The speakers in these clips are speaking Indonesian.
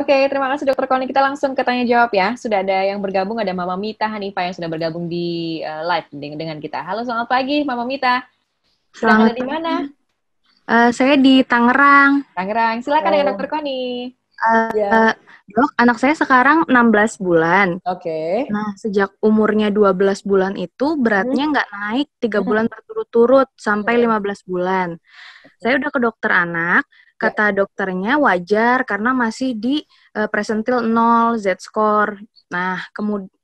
Oke, terima kasih Dokter Koni. Kita langsung ke tanya jawab ya. Sudah ada yang bergabung, ada Mama Mita Hanifah yang sudah bergabung di live dengan kita. Halo, selamat pagi Mama Mita. Sedang ada Selamat di pagi. mana? Saya di Tangerang. Tangerang. Silakan dengan Oh, Dokter Koni. Eh, ya, Dok, anak saya sekarang 16 bulan. oke. Nah, sejak umurnya 12 bulan itu beratnya Hmm, nggak naik 3 hmm, bulan berturut-turut sampai hmm. 15 bulan. Oke. Saya udah ke dokter anak, Ya, kata dokternya wajar karena masih di presentil 0 Z-score. Nah,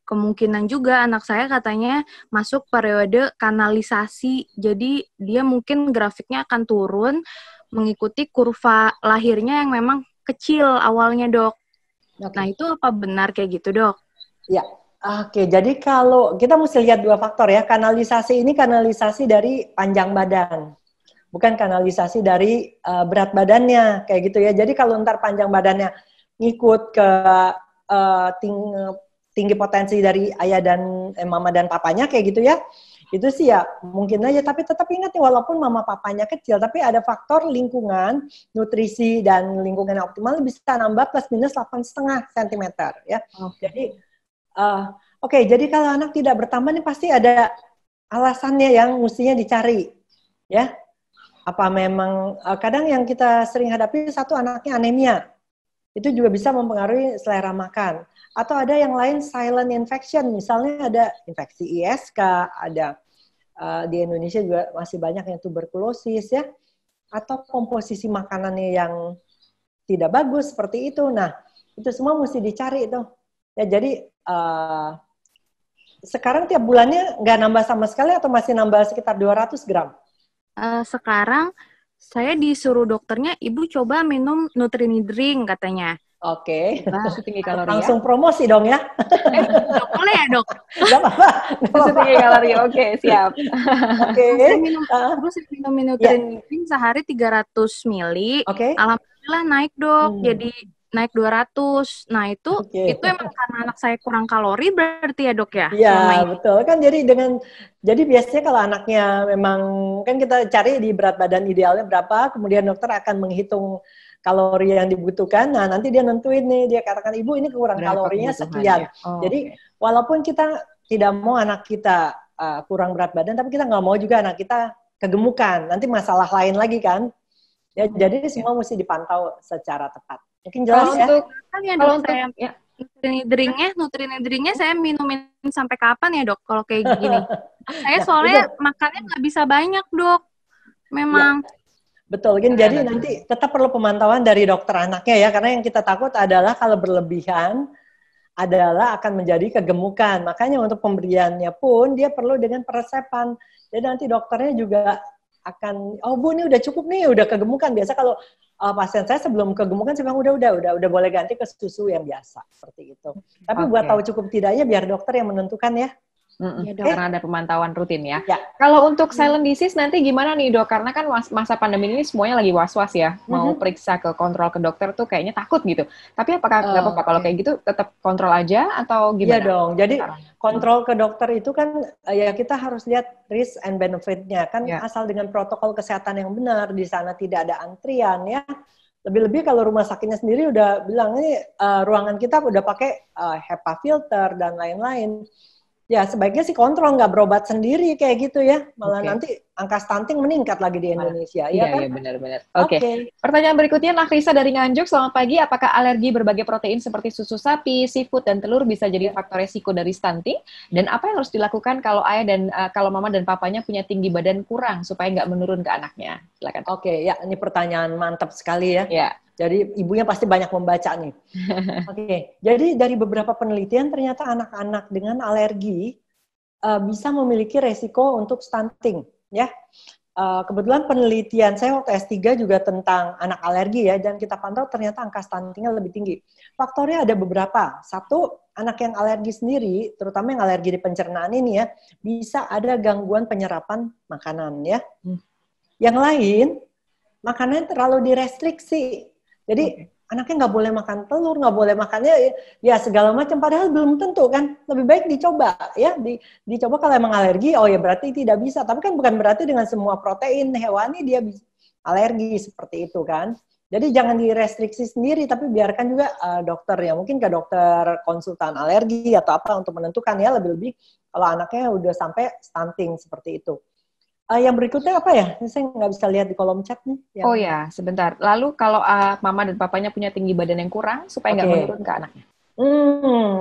kemungkinan juga anak saya katanya masuk periode kanalisasi. Jadi dia mungkin grafiknya akan turun mengikuti kurva lahirnya yang memang kecil awalnya, Dok. Nah, oke. itu apa benar kayak gitu, Dok? Ya, oke. Jadi kalau kita mesti lihat dua faktor ya. Kanalisasi ini kanalisasi dari panjang badan, bukan kanalisasi dari berat badannya kayak gitu ya. Jadi kalau ntar panjang badannya ngikut ke tinggi potensi dari ayah dan mama dan papanya kayak gitu ya, itu sih ya mungkin aja. Tapi tetap ingat nih, walaupun mama papanya kecil, tapi ada faktor lingkungan, nutrisi dan lingkungan yang optimal bisa nambah plus minus 8,5 cm ya. Oke. Jadi oke, jadi kalau anak tidak bertambah nih pasti ada alasannya yang mestinya dicari ya. Apa memang kadang yang kita sering hadapi, satu, anaknya anemia. Itu juga bisa mempengaruhi selera makan. Atau ada yang lain, silent infection, misalnya ada infeksi ISK, ada di Indonesia juga masih banyak yang tuberkulosis ya, atau komposisi makanannya yang tidak bagus seperti itu. Nah, itu semua mesti dicari itu. Ya, jadi sekarang tiap bulannya nggak nambah sama sekali atau masih nambah sekitar 200 gram? Sekarang saya disuruh dokternya, ibu coba minum Nutrinidring katanya. Oke. Coba. Susu tinggi kalori ya. Langsung promosi dong ya. Dok, boleh ya, Dok? Nggak apa-apa. Nggak Susu apa-apa. tinggi kalori. Oke, siap. Oke. Terus saya minum Ya, Nutrinidring sehari 300 mili. oke. Alhamdulillah naik, Dok. Hmm, Jadi naik 200. Nah, itu oke. emang karena anak saya kurang kalori berarti ya, Dok ya, Iya, selama ini. betul. Kan jadi biasanya kalau anaknya memang, kan kita cari di berat badan idealnya berapa, kemudian dokter akan menghitung kalori yang dibutuhkan. Nah, nanti dia nentuin nih, dia katakan, ibu ini kurang Berapa kalorinya sekian. kebutuhannya? Oh, Jadi, oke. walaupun kita tidak mau anak kita kurang berat badan, tapi kita nggak mau juga anak kita kegemukan. Nanti masalah lain lagi kan. Ya, jadi Ya. semua mesti dipantau secara tepat. Mungkin jelas Kalau ya? untuk Kan ya, kalau Dok, untuk saya ya. Nutrinidringnya saya minumin sampai kapan ya, Dok, kalau kayak gini? Saya Nah, itu soalnya makannya nggak bisa banyak, Dok. ya. Memang. Betul, kan Gimana, jadi Dokter? nanti tetap perlu pemantauan dari dokter anaknya ya, karena yang kita takut adalah kalau berlebihan adalah akan menjadi kegemukan. Makanya untuk pemberiannya pun dia perlu dengan peresepan. Jadi nanti dokternya juga akan, oh bu ini udah cukup nih, udah kegemukan. Biasa kalau pasien saya sebelum kegemukan saya bilang udah boleh ganti ke susu yang biasa seperti itu. Tapi buat tahu Oke. cukup tidaknya biar dokter yang menentukan ya. Ya, Dok. Oke? Karena ada pemantauan rutin ya. Ya. Kalau untuk silent disease nanti gimana nih dok? Karena kan masa pandemi ini semuanya lagi was-was ya. Mau Mhm. periksa ke kontrol ke dokter tuh kayaknya takut gitu. Tapi apakah nggak apa-apa kalau Oke. kayak gitu tetap kontrol aja atau Iya gimana? dong. Jadi Caranya? kontrol ke dokter itu kan ya kita harus lihat risk and benefit-nya kan, Ya. asal dengan protokol kesehatan yang benar, di sana tidak ada antrian ya. Lebih-lebih kalau rumah sakitnya sendiri udah bilang ini ruangan kita udah pakai HEPA filter dan lain-lain. Ya sebaiknya sih kontrol, nggak berobat sendiri kayak gitu ya. Malah Oke. nanti angka stunting meningkat lagi di Malah. Indonesia, ya Iya, kan? iya benar-benar. Oke. Oke. Pertanyaan berikutnya, Nakrisa dari Nganjuk. Selamat pagi. Apakah alergi berbagai protein seperti susu sapi, seafood, dan telur bisa jadi Ya. faktor resiko dari stunting? Dan apa yang harus dilakukan kalau ayah dan kalau mama dan papanya punya tinggi badan kurang supaya nggak menurun ke anaknya? Silakan. Oke, ya ini pertanyaan mantap sekali ya. Ya. Jadi ibunya pasti banyak membaca nih. Oke, jadi dari beberapa penelitian ternyata anak-anak dengan alergi bisa memiliki resiko untuk stunting, ya. Kebetulan penelitian saya waktu S3 juga tentang anak alergi ya, dan kita pantau ternyata angka stuntingnya lebih tinggi. Faktornya ada beberapa. Satu, anak yang alergi sendiri, terutama yang alergi di pencernaan ini ya, bisa ada gangguan penyerapan makanan ya. Yang lain, makanannya terlalu direstriksi. Jadi anaknya nggak boleh makan telur, nggak boleh makannya ya segala macam. Padahal belum tentu kan. Lebih baik dicoba ya. Dicoba kalau emang alergi, oh ya berarti tidak bisa. Tapi kan bukan berarti dengan semua protein hewani dia bisa alergi seperti itu kan. Jadi jangan direstriksi sendiri, tapi biarkan juga dokter ya, mungkin ke dokter konsultan alergi atau apa untuk menentukan ya, lebih-lebih kalau anaknya udah sampai stunting seperti itu. Yang berikutnya apa ya? Ini saya nggak bisa lihat di kolom chat nih. Oh ya, sebentar. Lalu kalau mama dan papanya punya tinggi badan yang kurang, supaya nggak menurun ke anaknya?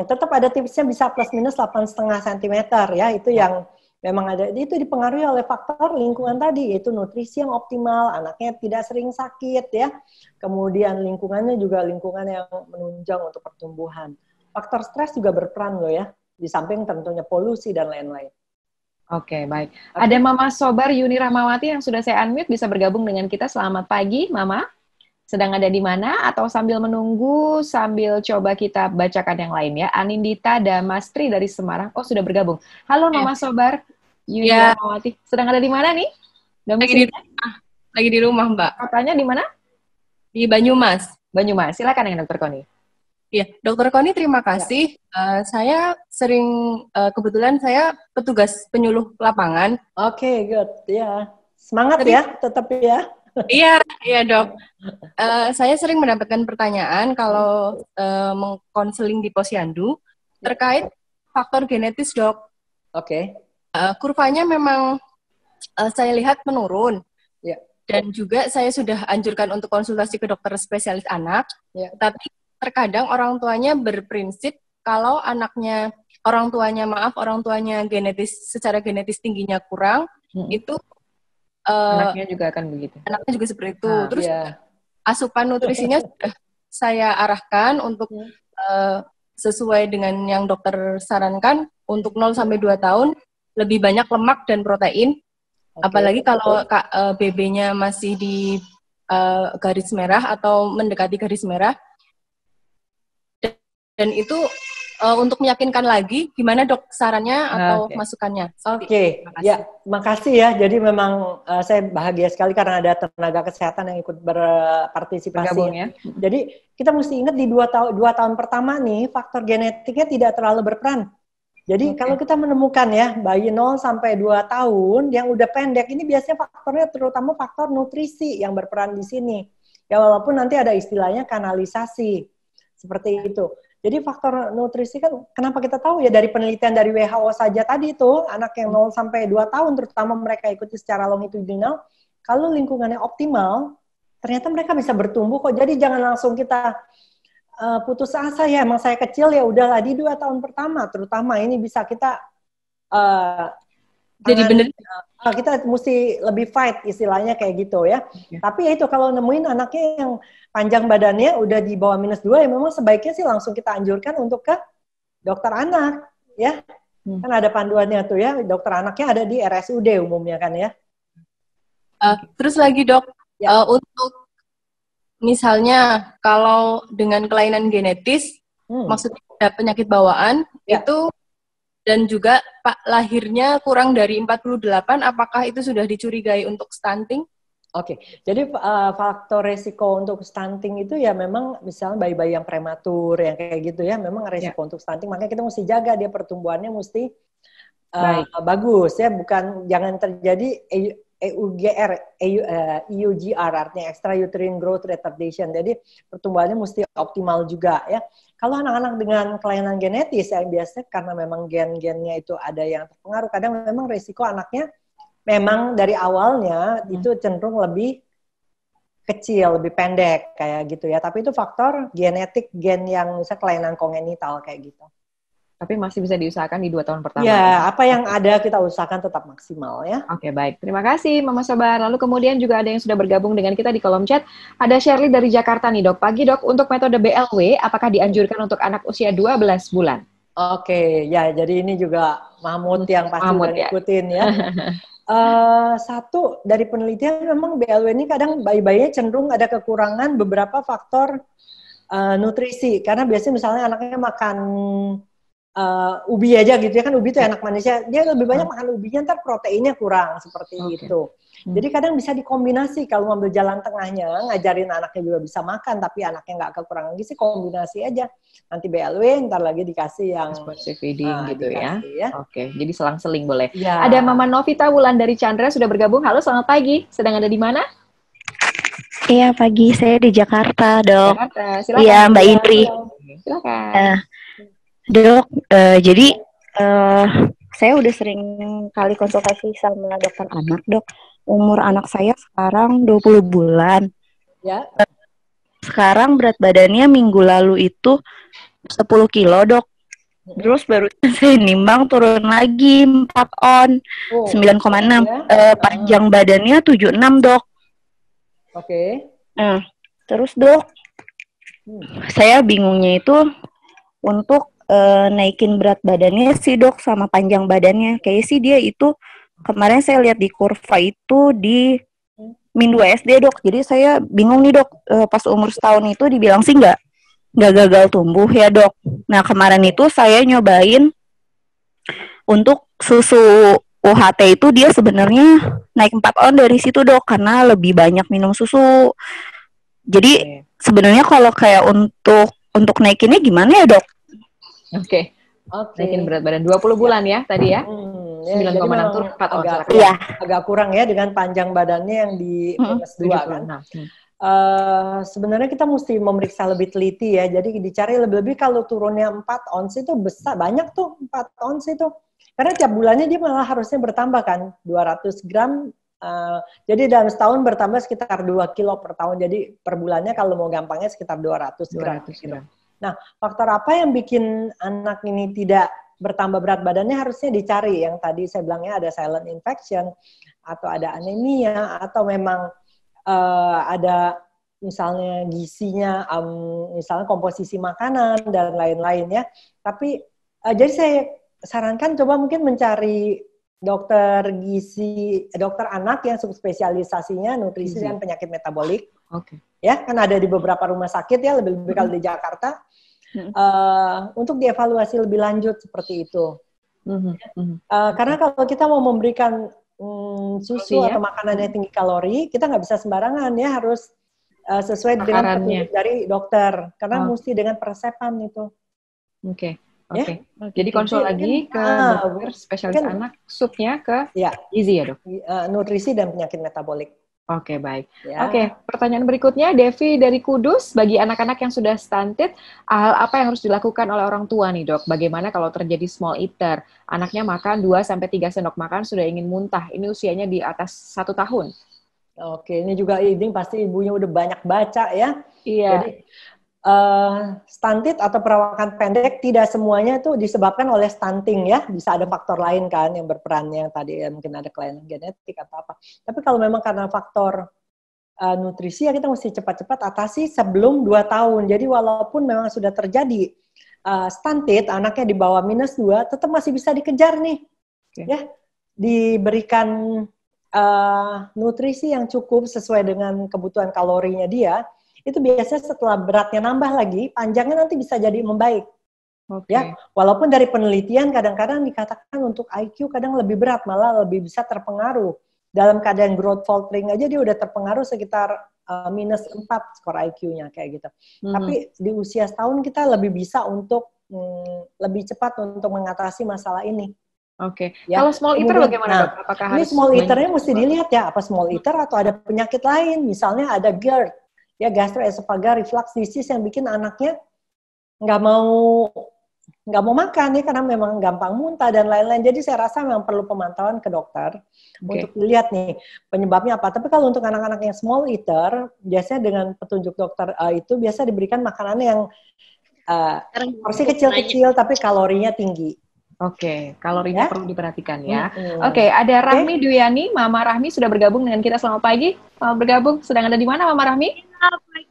Tetap ada tipsnya, bisa plus minus 8,5 cm ya, itu yang memang ada, itu dipengaruhi oleh faktor lingkungan tadi, yaitu nutrisi yang optimal, anaknya tidak sering sakit ya, kemudian lingkungannya juga lingkungan yang menunjang untuk pertumbuhan. Faktor stres juga berperan loh ya, di samping tentunya polusi dan lain-lain. Oke, baik. Ada Mama Sobar Yuni Rahmawati yang sudah saya unmute, bisa bergabung dengan kita. Selamat pagi, Mama. Sedang ada di mana? Atau sambil menunggu, sambil coba kita bacakan yang lain ya. Anindita Damastri dari Semarang. Oh, sudah bergabung. Halo Mama Sobar Yuni Rahmawati. Sedang ada di mana nih? Lagi di rumah, Mbak. Katanya di mana? Di Banyumas. Banyumas. Silakan dengan Dokter Koni. Iya, Dokter Koni, terima kasih. Saya sering, kebetulan saya petugas penyuluh lapangan. Oke, good. Ya, semangat ya, tetap ya. Iya dok. Saya sering mendapatkan pertanyaan kalau mengkonseling di posyandu terkait faktor genetis, dok. Oke. Kurvanya memang saya lihat menurun. Ya. Dan juga saya sudah anjurkan untuk konsultasi ke dokter spesialis anak. Ya. Tapi terkadang orang tuanya berprinsip kalau orang tuanya secara genetis tingginya kurang, itu anaknya juga akan begitu. Anaknya juga seperti itu. Terus asupan nutrisinya sudah saya arahkan untuk sesuai dengan yang dokter sarankan untuk 0-2 tahun lebih banyak lemak dan protein. Apalagi kalau BB-nya masih di garis merah atau mendekati garis merah. Dan itu untuk meyakinkan lagi, gimana dok sarannya atau masukannya? Oke, ya, makasih ya. Jadi memang saya bahagia sekali karena ada tenaga kesehatan yang ikut berpartisipasi. Bergabung ya. Jadi kita mesti ingat di 2 tahun pertama nih, faktor genetiknya tidak terlalu berperan. Jadi kalau kita menemukan ya, bayi 0-2 tahun yang udah pendek, ini biasanya faktornya terutama faktor nutrisi yang berperan di sini. Ya walaupun nanti ada istilahnya kanalisasi, seperti itu. Jadi faktor nutrisi kan, kenapa kita tahu ya dari penelitian dari WHO saja tadi itu, anak yang 0-2 tahun, terutama mereka ikuti secara longitudinal, kalau lingkungannya optimal, ternyata mereka bisa bertumbuh kok. Jadi jangan langsung kita putus asa ya, emang saya kecil ya udahlah di 2 tahun pertama, terutama ini bisa kita jadi bener. Kita mesti lebih fight istilahnya kayak gitu ya. Tapi ya itu kalau nemuin anaknya yang panjang badannya udah di bawah -2 ya memang sebaiknya sih langsung kita anjurkan untuk ke dokter anak ya. Kan ada panduannya tuh ya, dokter anaknya ada di RSUD umumnya kan ya. Terus lagi dok, untuk misalnya kalau dengan kelainan genetis, maksudnya ada penyakit bawaan itu dan juga lahirnya kurang dari 48, apakah itu sudah dicurigai untuk stunting? Oke, jadi faktor resiko untuk stunting itu ya memang misalnya bayi-bayi yang prematur, yang kayak gitu ya, memang resiko untuk stunting, makanya kita mesti jaga dia pertumbuhannya mesti bagus ya, jangan terjadi EUGR artinya extrauterine growth retardation, jadi pertumbuhannya mesti optimal juga ya. Kalau anak-anak dengan kelainan genetis yang biasanya karena memang gen-gennya itu ada yang terpengaruh, kadang memang resiko anaknya memang dari awalnya itu cenderung lebih kecil, lebih pendek kayak gitu ya. Tapi itu faktor genetik, gen yang misalnya kelainan kongenital kayak gitu. Tapi masih bisa diusahakan di 2 tahun pertama. Ya, apa yang ada kita usahakan tetap maksimal ya. Oke, baik. Terima kasih Mama Sobar. Lalu kemudian juga ada yang sudah bergabung dengan kita di kolom chat. Ada Shirley dari Jakarta nih dok. Pagi dok, untuk metode BLW, apakah dianjurkan untuk anak usia 12 bulan? Oke, ya jadi ini juga Mahmud yang pasti udah ngikutin ya. Satu, dari penelitian memang BLW ini kadang bayi-bayinya cenderung ada kekurangan beberapa faktor nutrisi. Karena biasanya misalnya anaknya makan ubi aja gitu ya, kan ubi itu enak manisnya, dia lebih banyak makan ubinya, ntar proteinnya kurang seperti itu. Jadi kadang bisa dikombinasi kalau ngambil jalan tengahnya, ngajarin anaknya juga bisa makan tapi anaknya nggak kekurangan gizi, kombinasi aja. Nanti BLW, ntar lagi dikasih yang responsive feeding gitu ya. Ya. Oke, jadi selang-seling boleh. Ya. Ada Mama Novita Wulan dari Chandra sudah bergabung. Halo, selamat pagi. Sedang ada di mana? Iya, pagi. Saya di Jakarta, Dok. Jakarta, silakan. Iya, Mbak Ya, Indri. Silakan. Dok, jadi saya udah sering kali konsultasi sama dokter anak, Dok. Umur anak saya sekarang 20 bulan. Ya. Sekarang berat badannya minggu lalu itu 10 kilo, Dok. Terus baru saya nimbang turun lagi 4 on, 9,6. Panjang badannya 76, Dok. Oke. Nah, terus Dok, saya bingungnya itu untuk naikin berat badannya sih, Dok, sama panjang badannya. Kayaknya sih dia itu, kemarin saya lihat di kurva itu di min 2 SD, Dok. Jadi saya bingung nih, Dok, pas umur setahun itu dibilang sih nggak gagal tumbuh ya, Dok. Nah, kemarin itu saya nyobain untuk susu UHT itu dia sebenarnya naik 4 on dari situ, Dok, karena lebih banyak minum susu. Jadi sebenarnya kalau kayak untuk naikinnya gimana ya, Dok? Oke. Naikin berat badan 20 bulan ya tadi ya. 9,6 turun 4 on. Agak kurang ya dengan panjang badannya yang di minus 2 kan. Sebenarnya kita mesti memeriksa lebih teliti ya. Jadi dicari lebih-lebih kalau turunnya 4 ons itu besar, banyak tuh 4 ons itu. Karena tiap bulannya dia malah harusnya bertambah kan, 200 gram. Jadi dalam setahun bertambah sekitar 2 kilo per tahun. Jadi per bulannya kalau mau gampangnya sekitar 200 gram. Gitu. Nah, faktor apa yang bikin anak ini tidak bertambah berat badannya harusnya dicari. Yang tadi saya bilangnya ada silent infection, atau ada anemia, atau memang ada misalnya gizinya, misalnya komposisi makanan, dan lain-lain ya. Tapi, jadi saya sarankan coba mungkin mencari dokter gizi, dokter anak yang subspesialisasinya nutrisi dan penyakit metabolik. Ya, kan ada di beberapa rumah sakit ya, lebih-lebih kalau di Jakarta. Untuk dievaluasi lebih lanjut seperti itu. Karena kalau kita mau memberikan susu atau makanan yang tinggi kalori, kita nggak bisa sembarangan ya, harus sesuai dengan petunjuk dari dokter. Karena mesti dengan peresepan itu. Oke. Jadi konsul lagi ke dokter spesialis anak, subnya ke gizi ya, Dok? Nutrisi dan penyakit metabolik. Oke, baik. Oke, pertanyaan berikutnya, Devi dari Kudus, bagi anak-anak yang sudah stunted, hal apa yang harus dilakukan oleh orang tua nih, Dok? Bagaimana kalau terjadi small eater? Anaknya makan 2-3 sendok makan sudah ingin muntah. Ini usianya di atas 1 tahun. Oke, ini juga pasti ibunya udah banyak baca ya. Iya. Jadi, stunted atau perawakan pendek tidak semuanya itu disebabkan oleh stunting ya, bisa ada faktor lain kan yang berperan, yang tadi ya, mungkin ada kelainan genetik atau apa. Tapi kalau memang karena faktor nutrisi ya kita mesti cepat-cepat atasi sebelum 2 tahun. Jadi walaupun memang sudah terjadi stunted, anaknya di bawah minus 2, tetap masih bisa dikejar nih. Ya, diberikan nutrisi yang cukup sesuai dengan kebutuhan kalorinya dia. Itu biasanya setelah beratnya nambah lagi, panjangnya nanti bisa jadi membaik. Ya, walaupun dari penelitian kadang-kadang dikatakan untuk IQ kadang lebih berat, malah lebih bisa terpengaruh. Dalam keadaan growth faltering aja dia udah terpengaruh sekitar minus 4 skor IQ-nya kayak gitu. Tapi di usia setahun kita lebih bisa untuk lebih cepat untuk mengatasi masalah ini. Ya. Kalau small eater bagaimana, Dok? Apakah ini small eater-nya mesti dilihat ya, apa small eater atau ada penyakit lain, misalnya ada GERD. Ya, gastroesophageal reflux disease yang bikin anaknya nggak mau makan ya, karena memang gampang muntah dan lain-lain. Jadi saya rasa memang perlu pemantauan ke dokter untuk lihat nih penyebabnya apa. Tapi kalau untuk anak-anak yang small eater, biasanya dengan petunjuk dokter itu biasa diberikan makanan yang porsi kecil-kecil tapi kalorinya tinggi. Kalorinya perlu diperhatikan ya. Ada Rahmi Duyani, Mama Rahmi sudah bergabung dengan kita. Selamat pagi. Selamat bergabung. Sedang ada di mana, Mama Rahmi? Selamat pagi.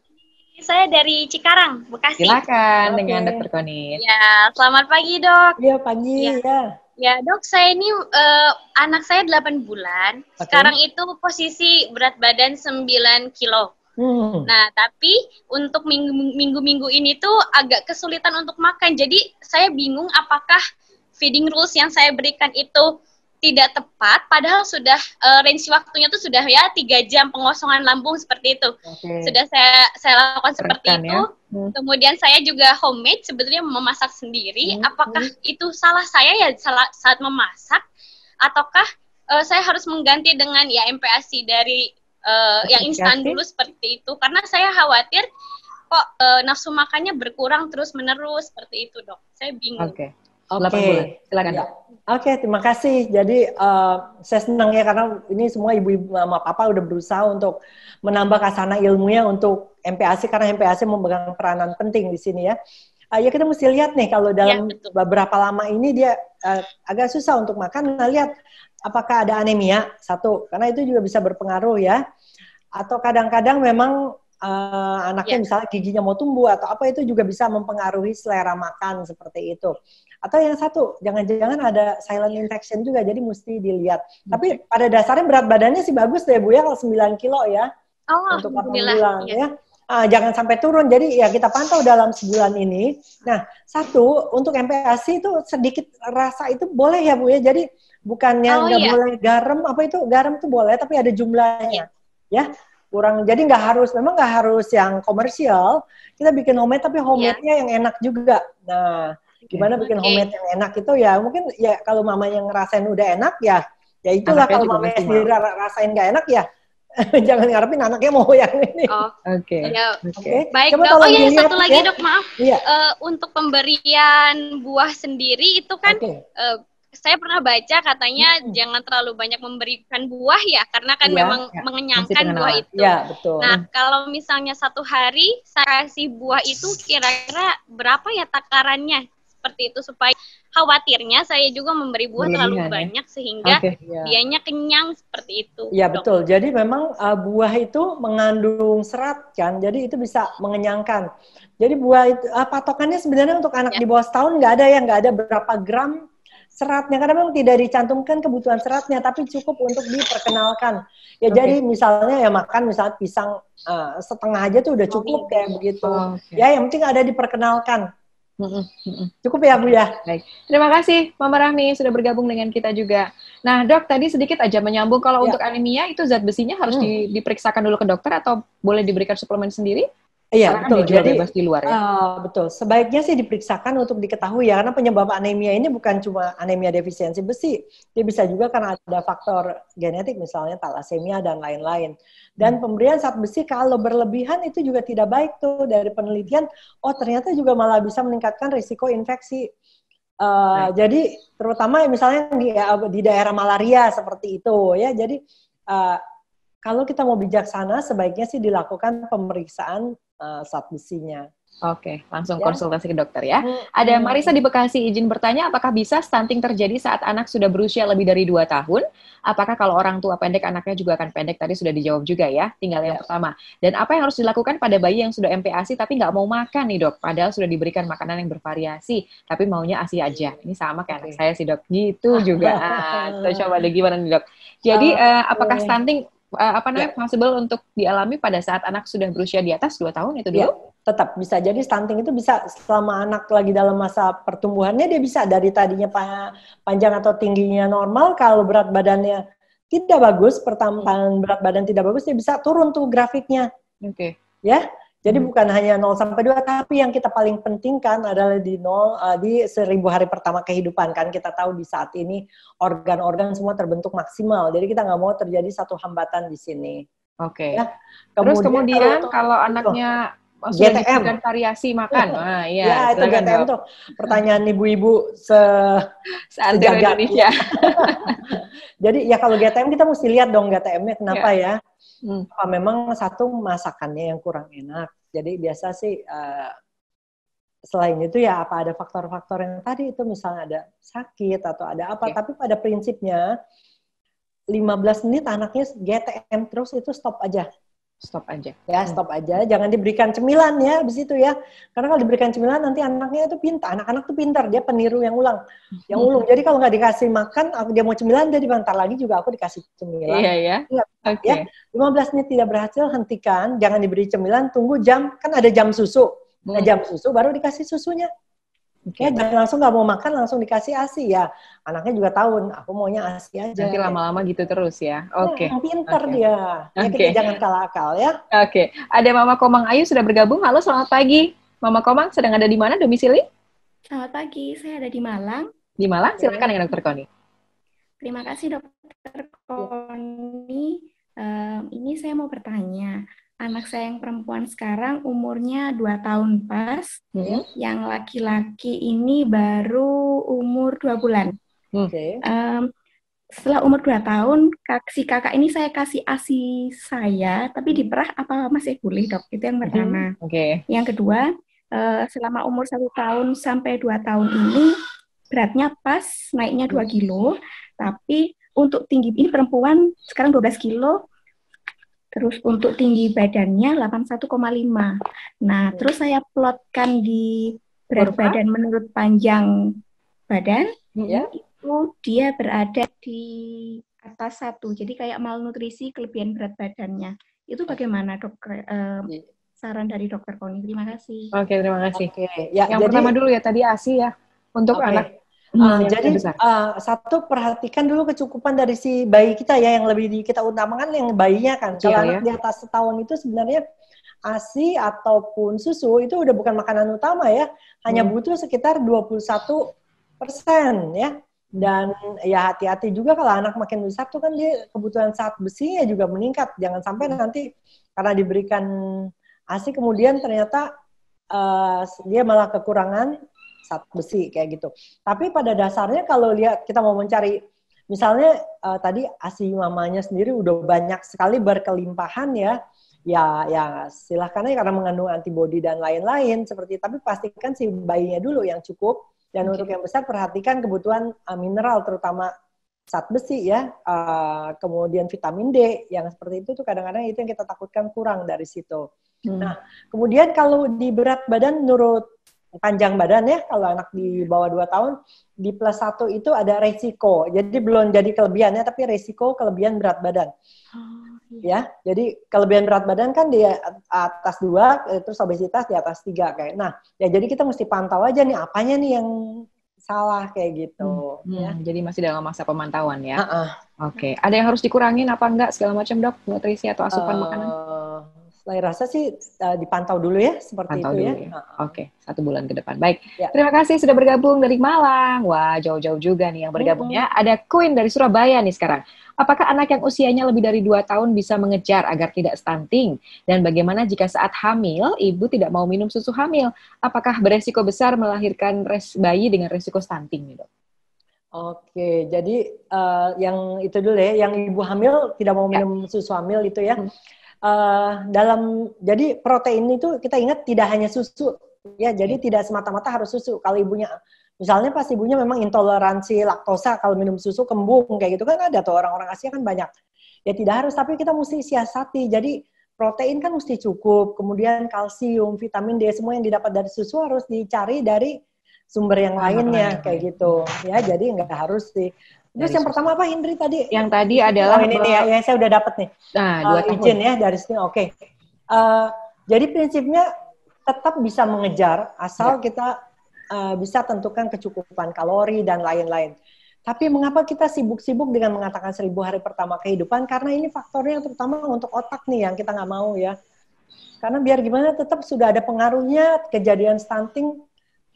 Saya dari Cikarang, Bekasi. Silakan dengan Dr. Konit. Ya, selamat pagi, Dok. Iya, pagi. Ya, Dok, saya ini anak saya 8 bulan. Sekarang itu posisi berat badan 9 kilo. Nah, tapi untuk minggu-minggu ini tuh agak kesulitan untuk makan. Jadi saya bingung apakah feeding rules yang saya berikan itu tidak tepat, padahal sudah range waktunya tuh sudah ya 3 jam pengosongan lambung seperti itu. Sudah saya lakukan seperti itu. Kemudian saya juga homemade, sebetulnya memasak sendiri. Apakah itu salah saya ya saat memasak, ataukah saya harus mengganti dengan ya MPASI dari yang instan dulu seperti itu, karena saya khawatir kok nafsu makannya berkurang terus-menerus seperti itu, Dok. Saya bingung. Oke. 8 bulan. Silakan, ya. Dok. Oke, terima kasih. Jadi saya senang ya karena ini semua ibu-ibu mama papa udah berusaha untuk menambah kasana ilmunya untuk MPASI, karena MPASI memegang peranan penting di sini ya. Ya kita mesti lihat nih kalau dalam beberapa lama ini dia agak susah untuk makan. Nah, lihat apakah ada anemia, satu, karena itu juga bisa berpengaruh ya. Atau kadang-kadang memang anaknya misalnya giginya mau tumbuh atau apa, itu juga bisa mempengaruhi selera makan seperti itu. Atau yang satu, jangan-jangan ada silent infection juga, jadi mesti dilihat. Tapi pada dasarnya berat badannya sih bagus deh Bu ya, kalau 9 kilo ya. Untuk 8 bulan ya. Jangan sampai turun, jadi ya kita pantau dalam sebulan ini. Nah, satu, untuk MPASI itu sedikit rasa itu boleh ya Bu ya, jadi bukannya nggak boleh garam, apa itu, garam itu boleh, tapi ada jumlahnya. Ya, kurang, jadi memang nggak harus yang komersial, kita bikin homemade, tapi homemade-nya yang enak juga. Nah, gimana bikin homemade yang enak itu ya, mungkin ya kalau mama yang ngerasain udah enak ya itulah, kalau mama sendiri rasain nggak enak ya, jangan ngarepin anaknya mau yang ini. Oke. Baik, coba Dok. Satu lagi Dok, maaf. Iya. Untuk pemberian buah sendiri itu kan saya pernah baca katanya jangan terlalu banyak memberikan buah ya, karena kan memang mengenyangkan buah itu. Iya, betul. Nah, kalau misalnya satu hari saya kasih buah itu kira-kira berapa ya takarannya? Seperti itu, supaya khawatirnya saya juga memberi buah terlalu banyak sehingga dianya kenyang seperti itu. Iya, betul. Jadi memang buah itu mengandung serat kan, jadi itu bisa mengenyangkan. Jadi buah itu patokannya sebenarnya untuk anak di bawah setahun nggak ada berapa gram seratnya, karena memang tidak dicantumkan kebutuhan seratnya, tapi cukup untuk diperkenalkan. Ya jadi misalnya ya makan misalnya pisang setengah aja tuh udah cukup kayak begitu. Ya yang penting ada diperkenalkan. Cukup ya Bu ya. Baik. Terima kasih Mama Rahmi sudah bergabung dengan kita juga. Nah Dok, tadi sedikit aja menyambung, kalau untuk anemia itu zat besinya harus diperiksakan dulu ke dokter atau boleh diberikan suplemen sendiri? Iya, betul. Jadi bebas di luar ya. Betul. Sebaiknya sih diperiksakan untuk diketahui ya, karena penyebab anemia ini bukan cuma anemia defisiensi besi, dia bisa juga karena ada faktor genetik misalnya thalassemia dan lain-lain. Dan pemberian zat besi kalau berlebihan itu juga tidak baik tuh, dari penelitian. Oh ternyata juga malah bisa meningkatkan risiko infeksi. Jadi terutama misalnya di daerah malaria seperti itu ya. Jadi kalau kita mau bijaksana sebaiknya sih dilakukan pemeriksaan zat besinya. Oke, langsung konsultasi ke dokter ya. Ada Marisa di Bekasi izin bertanya, apakah bisa stunting terjadi saat anak sudah berusia lebih dari 2 tahun? Apakah kalau orang tua pendek, anaknya juga akan pendek? Tadi sudah dijawab juga ya, tinggal yang pertama. Dan apa yang harus dilakukan pada bayi yang sudah MPASI tapi nggak mau makan nih Dok? Padahal sudah diberikan makanan yang bervariasi, tapi maunya ASI aja. Ini sama kayak anak saya sih Dok, gitu juga. Kita coba deh gimana nih Dok. Jadi apakah stunting possible untuk dialami pada saat anak sudah berusia di atas 2 tahun itu dulu? Tetap bisa. Jadi stunting itu bisa selama anak lagi dalam masa pertumbuhannya, dia bisa dari tadinya panjang atau tingginya normal, kalau berat badannya tidak bagus, pertambahan berat badan tidak bagus, dia bisa turun tuh grafiknya. Ya. Jadi bukan hanya 0 sampai 2, tapi yang kita paling pentingkan adalah di 1000 hari pertama kehidupan. Kan kita tahu di saat ini organ-organ semua terbentuk maksimal. Jadi kita nggak mau terjadi satu hambatan di sini. Ya. Terus kemudian kalau anaknya sudah diberikan variasi makan. Itu GTM tuh pertanyaan ibu-ibu sejagat Indonesia. Jadi ya kalau GTM kita mesti lihat dong GTM-nya kenapa ya. Apa memang satu masakannya yang kurang enak. Jadi biasa sih selain itu ya apa ada faktor-faktor yang tadi itu misalnya ada sakit atau ada apa. Tapi pada prinsipnya 15 menit anaknya GTM terus itu stop aja. Stop aja. Ya, stop aja. Jangan diberikan cemilan ya, habis itu ya. Karena kalau diberikan cemilan nanti anaknya itu pintar. Anak-anak tuh pintar, dia peniru yang ulang. Yang ulung. Jadi kalau nggak dikasih makan, dia mau cemilan, dia bentar lagi juga aku dikasih cemilan. Iya. Ya. 15 menit tidak berhasil, hentikan. Jangan diberi cemilan, tunggu jam. Kan ada jam susu. Nah, jam susu baru dikasih susunya. Ya, jangan langsung nggak mau makan, langsung dikasih ASI ya. Anaknya juga tahu, aku maunya ASI aja. Nanti lama-lama gitu terus ya. Pinter dia. Ya, kita jangan kalah akal ya. Ada Mama Komang Ayu sudah bergabung. Halo, selamat pagi. Mama Komang sedang ada di mana domisili? Selamat pagi, saya ada di Malang. Di Malang, silakan dengan Dokter Koni. Terima kasih Dokter Koni. Ini saya mau bertanya. Anak saya yang perempuan sekarang umurnya 2 tahun pas. Yang laki-laki ini baru umur 2 bulan. Setelah umur 2 tahun, si kakak ini saya kasih ASI saya, tapi diperah apa masih boleh, Dok? Itu yang pertama. Yang kedua, selama umur 1 tahun sampai 2 tahun ini, beratnya pas, naiknya 2 kilo, tapi untuk tinggi, ini perempuan sekarang 12 kilo, terus untuk tinggi badannya 81,5. Nah, terus saya plotkan di berat badan menurut panjang badan, itu dia berada di atas 1. Jadi kayak malnutrisi, kelebihan berat badannya. Itu bagaimana, Dok? Saran dari Dokter Koni. Terima kasih. Oke, terima kasih. Ya, yang pertama dulu ya, tadi ASI ya, untuk anak. Jadi satu, perhatikan dulu kecukupan dari si bayi kita ya, yang lebih kita utamakan yang bayinya kan. Kalau anak di atas setahun itu sebenarnya ASI ataupun susu itu udah bukan makanan utama ya, hanya butuh sekitar 21% ya. Dan ya hati-hati juga kalau anak makin besar tuh kan dia kebutuhan zat besinya juga meningkat. Jangan sampai nanti karena diberikan ASI kemudian ternyata dia malah kekurangan zat besi kayak gitu. Tapi pada dasarnya kalau lihat kita mau mencari, misalnya tadi ASI mamanya sendiri udah banyak sekali berkelimpahan ya silahkan aja karena mengandung antibodi dan lain-lain seperti. Tapi pastikan si bayinya dulu yang cukup, dan untuk yang besar perhatikan kebutuhan mineral terutama zat besi ya, kemudian vitamin D yang seperti itu tuh kadang-kadang itu yang kita takutkan kurang dari situ. Nah kemudian kalau di berat badan menurut panjang badan ya, kalau anak di bawah 2 tahun, di +1 itu ada resiko. Jadi belum jadi kelebihannya, tapi resiko kelebihan berat badan. Ya, jadi kelebihan berat badan kan di atas 2, terus obesitas di atas 3 kayak. Nah, ya jadi kita mesti pantau aja nih apanya nih yang salah kayak gitu. Ya. Jadi masih dalam masa pemantauan ya. Oke. Ada yang harus dikurangin apa enggak segala macam, Dok? Nutrisi atau asupan makanan? Saya rasa sih dipantau dulu ya, seperti pantau itu dulu ya. Oke, 1 bulan ke depan. Baik, terima kasih sudah bergabung dari Malang. Wah, jauh-jauh juga nih yang bergabungnya. Ada Queen dari Surabaya nih sekarang. Apakah anak yang usianya lebih dari 2 tahun bisa mengejar agar tidak stunting? Dan bagaimana jika saat hamil, ibu tidak mau minum susu hamil? Apakah beresiko besar melahirkan bayi dengan resiko stunting nih, Dok? Oke, jadi yang itu dulu ya, yang ibu hamil tidak mau minum susu hamil itu ya. Jadi protein itu kita ingat tidak hanya susu ya, jadi tidak semata-mata harus susu. Kalau ibunya misalnya pas ibunya memang intoleransi laktosa, kalau minum susu kembung kayak gitu kan ada tuh orang-orang Asia kan banyak. Ya tidak harus, tapi kita mesti siasati. Jadi protein kan mesti cukup, kemudian kalsium, vitamin D semua yang didapat dari susu harus dicari dari sumber yang lainnya kayak gitu. Ya, jadi nggak harus sih. Terus yang pertama apa Hindri tadi? Yang tadi adalah ini nih ya, yang saya udah dapat nih. Nah, 2 tahun. Izin ya dari sini. Oke. Jadi prinsipnya tetap bisa mengejar asal kita bisa tentukan kecukupan kalori dan lain-lain. Tapi mengapa kita sibuk-sibuk dengan mengatakan 1000 hari pertama kehidupan? Karena ini faktornya terutama untuk otak nih yang kita nggak mau ya. Karena biar gimana tetap sudah ada pengaruhnya kejadian stunting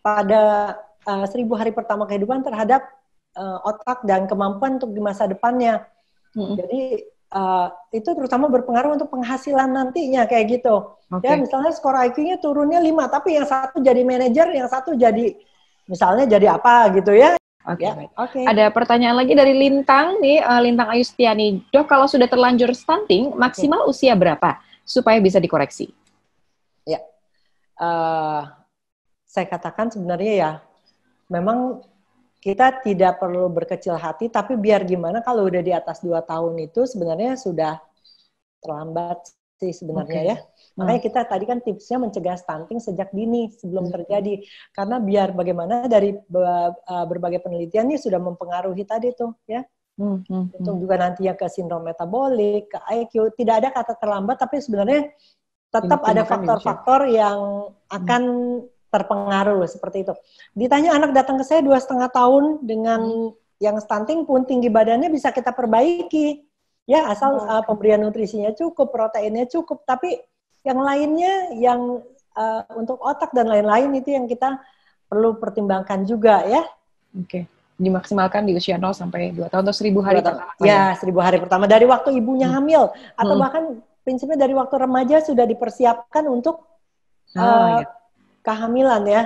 pada 1000 hari pertama kehidupan terhadap otak dan kemampuan untuk di masa depannya. Jadi itu terutama berpengaruh untuk penghasilan nantinya kayak gitu. Ya misalnya skor IQ-nya turunnya 5, tapi yang satu jadi manajer, yang satu jadi misalnya jadi apa gitu ya. Ada pertanyaan lagi dari Lintang nih, Lintang Ayustiani. Dok, kalau sudah terlanjur stunting, maksimal usia berapa supaya bisa dikoreksi? Ya, saya katakan sebenarnya ya, memang kita tidak perlu berkecil hati, tapi biar gimana kalau udah di atas 2 tahun itu sebenarnya sudah terlambat sih sebenarnya ya. Makanya kita tadi kan tipsnya mencegah stunting sejak dini sebelum terjadi. Karena biar bagaimana dari berbagai penelitian ini sudah mempengaruhi tadi tuh ya. Itu juga nantinya ke sindrom metabolik, ke IQ. Tidak ada kata terlambat, tapi sebenarnya tetap ada faktor-faktor yang akan terpengaruh seperti itu. Ditanya anak datang ke saya 2,5 tahun dengan yang stunting pun tinggi badannya bisa kita perbaiki. Ya, asal pemberian nutrisinya cukup, proteinnya cukup, tapi yang lainnya yang untuk otak dan lain-lain itu yang kita perlu pertimbangkan juga ya. Oke. dimaksimalkan di usia 0 sampai 2 tahun atau 1000 hari pertama. Ya, 1000 hari pertama dari waktu ibunya hamil atau bahkan prinsipnya dari waktu remaja sudah dipersiapkan untuk kehamilan ya.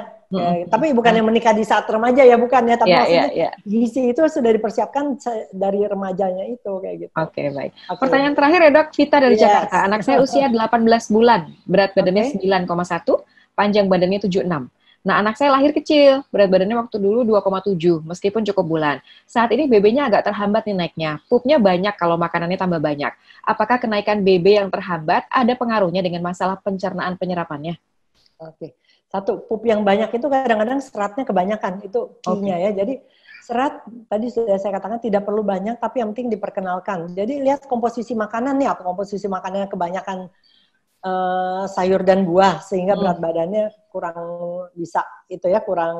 Tapi bukan yang menikah di saat remaja ya, bukan ya. Tapi maksudnya gizi itu sudah dipersiapkan dari remajanya itu kayak gitu. Oke, baik. Pertanyaan terakhir ya Dok, Vita dari Jakarta. Anak saya usia 18 bulan, berat badannya 9,1, panjang badannya 76. Nah, anak saya lahir kecil, berat badannya waktu dulu 2,7, meskipun cukup bulan. Saat ini BB-nya agak terhambat nih naiknya. Pupnya banyak kalau makanannya tambah banyak. Apakah kenaikan BB yang terhambat ada pengaruhnya dengan masalah pencernaan penyerapannya? Oke. Satu, pup yang banyak itu kadang-kadang seratnya kebanyakan, itu key-nya ya. Jadi serat tadi sudah saya katakan tidak perlu banyak, tapi yang penting diperkenalkan. Jadi lihat komposisi makanan nih, apa komposisi makanannya kebanyakan sayur dan buah, sehingga berat badannya kurang bisa itu ya, kurang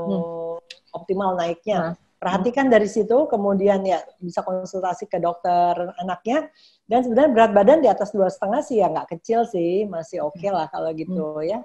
optimal naiknya. Perhatikan dari situ, kemudian ya bisa konsultasi ke dokter anaknya. Dan sebenarnya berat badan di atas 2,5 sih ya nggak kecil sih, masih oke lah kalau gitu ya.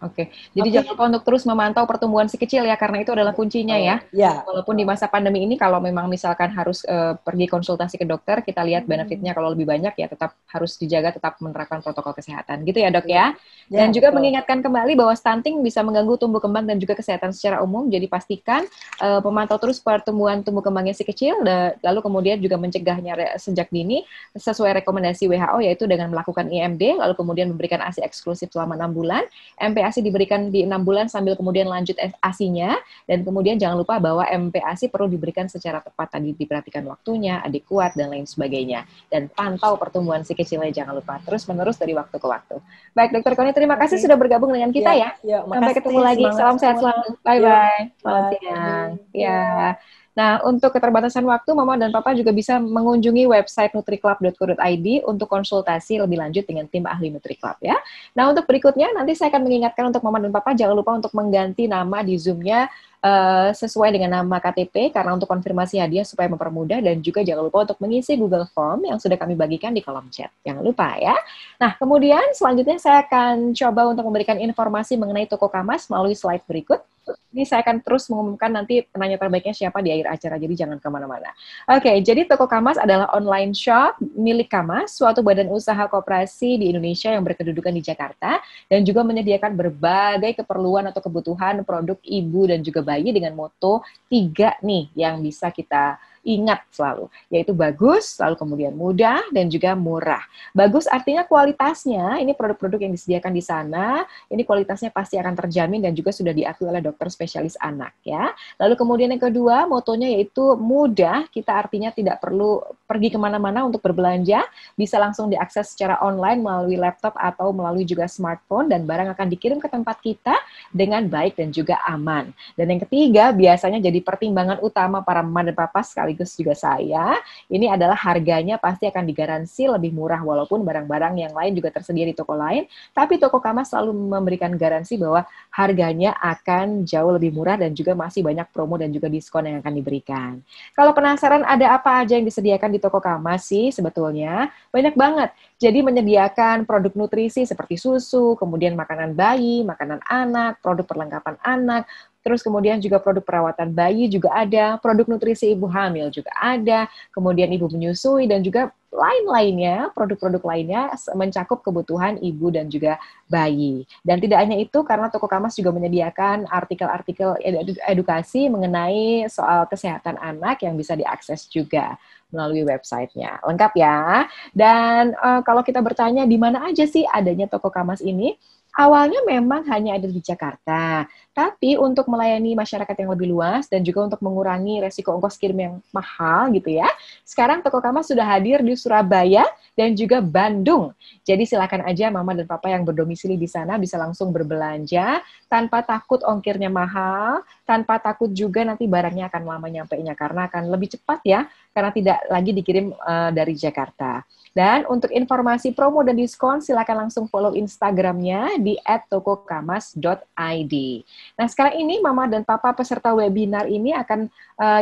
Oke. Jadi jangan lupa untuk terus memantau pertumbuhan si kecil ya, karena itu adalah kuncinya ya. Walaupun di masa pandemi ini kalau memang misalkan harus pergi konsultasi ke dokter, kita lihat benefitnya kalau lebih banyak ya tetap harus dijaga, tetap menerapkan protokol kesehatan. Gitu ya Dok ya. Dan juga mengingatkan kembali bahwa stunting bisa mengganggu tumbuh kembang dan juga kesehatan secara umum. Jadi pastikan pemantau terus pertumbuhan tumbuh kembangnya si kecil, lalu kemudian juga mencegahnya sejak dini sesuai rekomendasi WHO, yaitu dengan melakukan IMD, lalu kemudian memberikan ASI eksklusif selama 6 bulan, MPASI diberikan di 6 bulan sambil kemudian lanjut ASI-nya, dan kemudian jangan lupa bahwa MPASI perlu diberikan secara tepat, tadi diperhatikan waktunya, adekuat, dan lain sebagainya. Dan pantau pertumbuhan si kecilnya, jangan lupa, terus-menerus dari waktu ke waktu. Baik, Dr. Connie, terima kasih sudah bergabung dengan kita ya. Sampai ketemu lagi, salam sehat selalu. Bye-bye. Selamat siang. Ya. Nah, untuk keterbatasan waktu, Mama dan Papa juga bisa mengunjungi website nutriclub.co.id untuk konsultasi lebih lanjut dengan tim ahli NutriClub ya. Nah, untuk berikutnya nanti saya akan mengingatkan untuk Mama dan Papa jangan lupa untuk mengganti nama di Zoom-nya sesuai dengan nama KTP karena untuk konfirmasi hadiah supaya mempermudah, dan juga jangan lupa untuk mengisi Google Form yang sudah kami bagikan di kolom chat. Jangan lupa ya. Nah, kemudian selanjutnya saya akan coba untuk memberikan informasi mengenai Toko Kamas melalui slide berikut. Ini saya akan terus mengumumkan nanti penanya terbaiknya siapa di akhir acara, jadi jangan kemana-mana. Oke, jadi Toko Kamas adalah online shop milik Kamas, suatu badan usaha koperasi di Indonesia yang berkedudukan di Jakarta, dan juga menyediakan berbagai keperluan atau kebutuhan produk ibu dan juga bayi dengan moto 3 nih yang bisa kita ingat selalu, yaitu bagus, lalu kemudian mudah, dan juga murah. Bagus artinya kualitasnya, ini produk-produk yang disediakan di sana, ini kualitasnya pasti akan terjamin dan juga sudah diakui oleh dokter spesialis anak ya. Lalu kemudian yang kedua, motonya yaitu mudah, kita artinya tidak perlu pergi kemana-mana untuk berbelanja, bisa langsung diakses secara online melalui laptop atau melalui juga smartphone, dan barang akan dikirim ke tempat kita dengan baik dan juga aman. Dan yang ketiga, biasanya jadi pertimbangan utama para mama dan papa sekaligus juga saya, ini adalah harganya pasti akan digaransi lebih murah walaupun barang-barang yang lain juga tersedia di toko lain, tapi Toko Kamas selalu memberikan garansi bahwa harganya akan jauh lebih murah dan juga masih banyak promo dan juga diskon yang akan diberikan. Kalau penasaran ada apa aja yang disediakan di Toko Kamas sih sebetulnya banyak banget. Jadi menyediakan produk nutrisi seperti susu, kemudian makanan bayi, makanan anak, produk perlengkapan anak, terus kemudian juga produk perawatan bayi juga ada, produk nutrisi ibu hamil juga ada, kemudian ibu menyusui, dan juga lain-lainnya, produk-produk lainnya mencakup kebutuhan ibu dan juga bayi. Dan tidak hanya itu, karena Toko Kamas juga menyediakan artikel-artikel edukasi mengenai soal kesehatan anak yang bisa diakses juga melalui websitenya. Lengkap ya. Dan kalau kita bertanya di mana aja sih adanya Toko Kamas ini, awalnya memang hanya ada di Jakarta, tapi untuk melayani masyarakat yang lebih luas dan juga untuk mengurangi resiko ongkos kirim yang mahal gitu ya, sekarang Toko Kamas sudah hadir di Surabaya dan juga Bandung. Jadi silakan aja mama dan papa yang berdomisili di sana bisa langsung berbelanja tanpa takut ongkirnya mahal, tanpa takut juga nanti barangnya akan lama nyampainya karena akan lebih cepat ya, karena tidak lagi dikirim dari Jakarta. Dan untuk informasi promo dan diskon, silakan langsung follow Instagramnya di @tokokamas.id. Nah, sekarang ini Mama dan Papa peserta webinar ini akan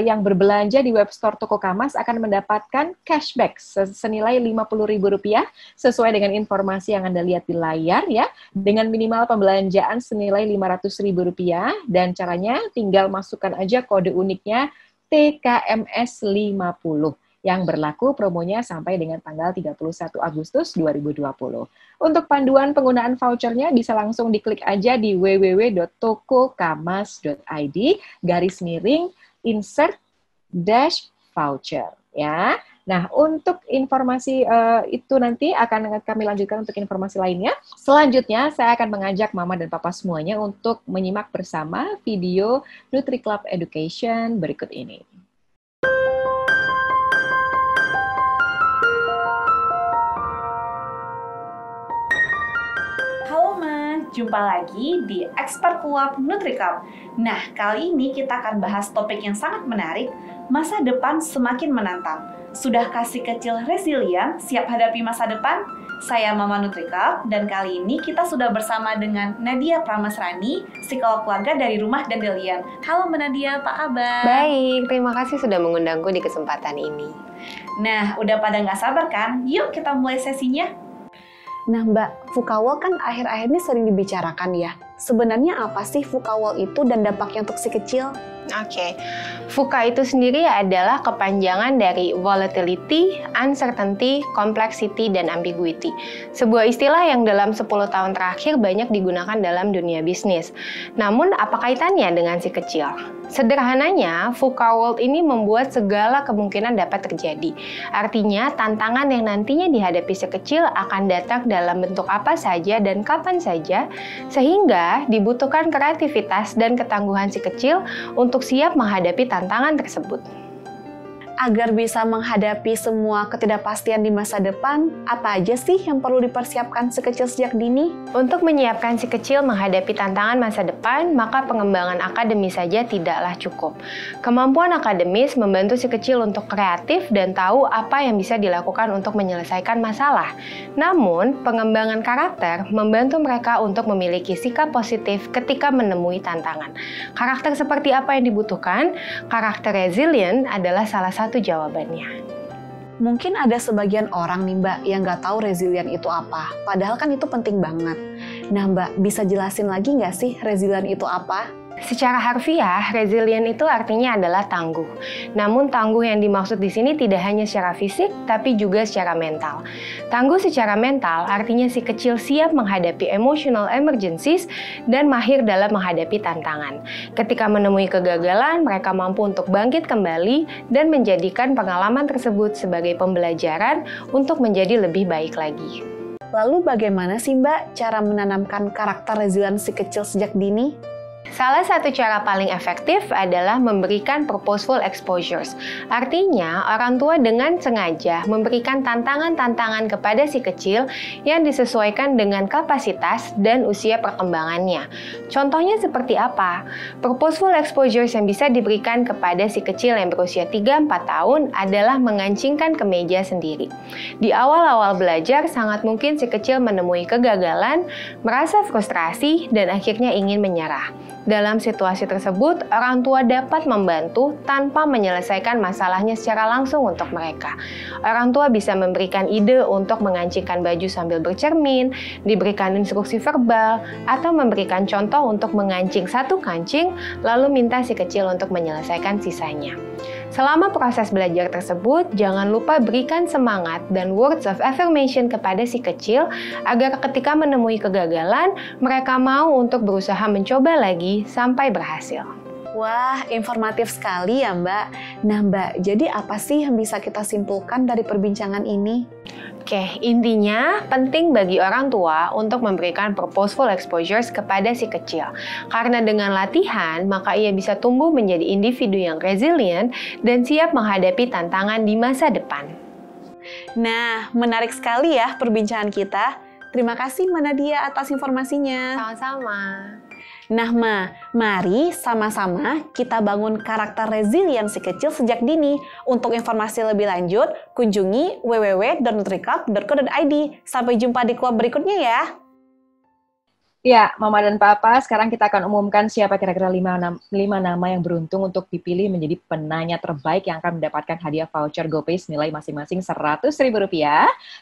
yang berbelanja di webstore Toko Kamas akan mendapatkan cashback senilai Rp50.000 sesuai dengan informasi yang Anda lihat di layar ya, dengan minimal pembelanjaan senilai Rp500.000, dan caranya tinggal masukkan aja kode uniknya TKMS 50 yang berlaku promonya sampai dengan tanggal 31 Agustus 2020. Untuk panduan penggunaan vouchernya bisa langsung diklik aja di www.tokokamas.id/insert-voucher ya. Nah, untuk informasi itu nanti akan kami lanjutkan untuk informasi lainnya. Selanjutnya, saya akan mengajak Mama dan Papa semuanya untuk menyimak bersama video NutriClub Education berikut ini. Jumpa lagi di Expert Club NutriClub. Nah, kali ini kita akan bahas topik yang sangat menarik, masa depan semakin menantang. Sudahkah si kecil resilient siap hadapi masa depan? Saya Mama NutriClub, dan kali ini kita sudah bersama dengan Nadia Pramasrani, psikolog keluarga dari Rumah Dandelion. Halo Mbak Nadia, apa kabar? Baik, terima kasih sudah mengundangku di kesempatan ini. Nah, udah pada nggak sabar kan? Yuk kita mulai sesinya. Nah Mbak, VUCA kan akhir-akhir ini sering dibicarakan ya. Sebenarnya apa sih VUCA itu dan dampaknya untuk si kecil? Oke, VUCA itu sendiri adalah kepanjangan dari volatility, uncertainty, complexity, dan ambiguity. Sebuah istilah yang dalam 10 tahun terakhir banyak digunakan dalam dunia bisnis. Namun, apa kaitannya dengan si kecil? Sederhananya, VUCA world ini membuat segala kemungkinan dapat terjadi. Artinya, tantangan yang nantinya dihadapi si kecil akan datang dalam bentuk apa saja dan kapan saja, sehingga dibutuhkan kreativitas dan ketangguhan si kecil untuk siap menghadapi tantangan tersebut. Agar bisa menghadapi semua ketidakpastian di masa depan, apa aja sih yang perlu dipersiapkan si kecil sejak dini? Untuk menyiapkan si kecil menghadapi tantangan masa depan, maka pengembangan akademis saja tidaklah cukup. Kemampuan akademis membantu si kecil untuk kreatif dan tahu apa yang bisa dilakukan untuk menyelesaikan masalah. Namun, pengembangan karakter membantu mereka untuk memiliki sikap positif ketika menemui tantangan. Karakter seperti apa yang dibutuhkan? Karakter resilient adalah salah satu jawabannya. Mungkin ada sebagian orang nih Mbak yang nggak tahu resilient itu apa, padahal kan itu penting banget. Nah Mbak, bisa jelasin lagi nggak sih resilient itu apa? Secara harfiah, resilient itu artinya adalah tangguh. Namun tangguh yang dimaksud di sini tidak hanya secara fisik, tapi juga secara mental. Tangguh secara mental artinya si kecil siap menghadapi emotional emergencies dan mahir dalam menghadapi tantangan. Ketika menemui kegagalan, mereka mampu untuk bangkit kembali dan menjadikan pengalaman tersebut sebagai pembelajaran untuk menjadi lebih baik lagi. Lalu bagaimana sih Mbak cara menanamkan karakter resilient si kecil sejak dini? Salah satu cara paling efektif adalah memberikan purposeful exposures. Artinya, orang tua dengan sengaja memberikan tantangan-tantangan kepada si kecil yang disesuaikan dengan kapasitas dan usia perkembangannya. Contohnya seperti apa? Purposeful exposures yang bisa diberikan kepada si kecil yang berusia 3-4 tahun adalah mengancingkan ke meja sendiri. Di awal-awal belajar, sangat mungkin si kecil menemui kegagalan, merasa frustrasi, dan akhirnya ingin menyerah. Dalam situasi tersebut, orang tua dapat membantu tanpa menyelesaikan masalahnya secara langsung untuk mereka. Orang tua bisa memberikan ide untuk mengancingkan baju sambil bercermin, diberikan instruksi verbal, atau memberikan contoh untuk mengancing satu kancing, lalu minta si kecil untuk menyelesaikan sisanya. Selama proses belajar tersebut, jangan lupa berikan semangat dan words of affirmation kepada si kecil agar ketika menemui kegagalan, mereka mau untuk berusaha mencoba lagi sampai berhasil. Wah, informatif sekali ya Mbak. Nah Mbak, jadi apa sih yang bisa kita simpulkan dari perbincangan ini? Oke, intinya penting bagi orang tua untuk memberikan purposeful exposures kepada si kecil. Karena dengan latihan, maka ia bisa tumbuh menjadi individu yang resilient dan siap menghadapi tantangan di masa depan. Nah, menarik sekali ya perbincangan kita. Terima kasih Mbak Nadia atas informasinya. Sama-sama. Nah, mari sama-sama kita bangun karakter resilient si kecil sejak dini. Untuk informasi lebih lanjut, kunjungi www.nutriclub.co.id. Sampai jumpa di klub berikutnya ya. Ya, Mama dan Papa, sekarang kita akan umumkan siapa kira-kira 5 nama yang beruntung untuk dipilih menjadi penanya terbaik yang akan mendapatkan hadiah voucher GoPay nilai masing-masing Rp100.000.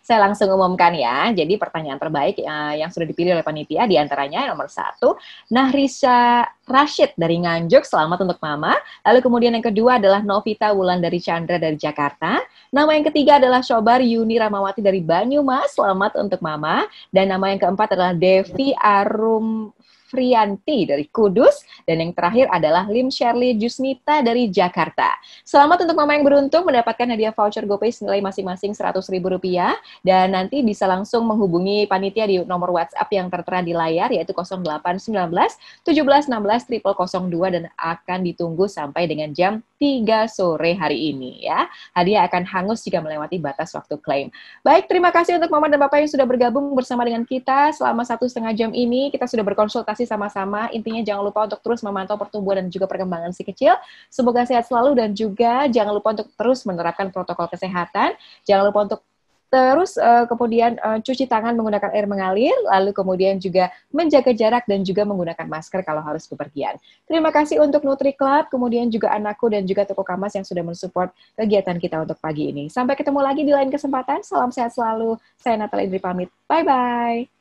Saya langsung umumkan ya. Jadi pertanyaan terbaik yang sudah dipilih oleh panitia diantaranya nomor 1, Nahrisha Rashid dari Nganjuk, selamat untuk Mama. Lalu kemudian yang kedua adalah Novita Wulan dari Chandra dari Jakarta. Nama yang ketiga adalah Shobar Yuni Ramawati dari Banyumas, selamat untuk Mama. Dan nama yang keempat adalah Devi Arum Frianti dari Kudus, dan yang terakhir adalah Lim Shirley Jusmita dari Jakarta. Selamat untuk Mama yang beruntung mendapatkan hadiah voucher GoPay senilai masing-masing Rp100.000, dan nanti bisa langsung menghubungi panitia di nomor WhatsApp yang tertera di layar, yaitu 0819 1716 0002, dan akan ditunggu sampai dengan jam 3 sore hari ini ya. Hadiah akan hangus jika melewati batas waktu klaim. Baik, terima kasih untuk Mama dan Bapak yang sudah bergabung bersama dengan kita selama 1,5 jam ini. Kita sudah berkonsultasi sama-sama. Intinya jangan lupa untuk terus memantau pertumbuhan dan juga perkembangan si kecil. Semoga sehat selalu, dan juga jangan lupa untuk terus menerapkan protokol kesehatan. Jangan lupa untuk terus kemudian cuci tangan menggunakan air mengalir, lalu kemudian juga menjaga jarak dan juga menggunakan masker kalau harus bepergian. Terima kasih untuk Nutri Club, kemudian juga Anakku dan juga Toko Kamas yang sudah mensupport kegiatan kita untuk pagi ini. Sampai ketemu lagi di lain kesempatan. Salam sehat selalu. Saya Natalia Indri pamit. Bye-bye.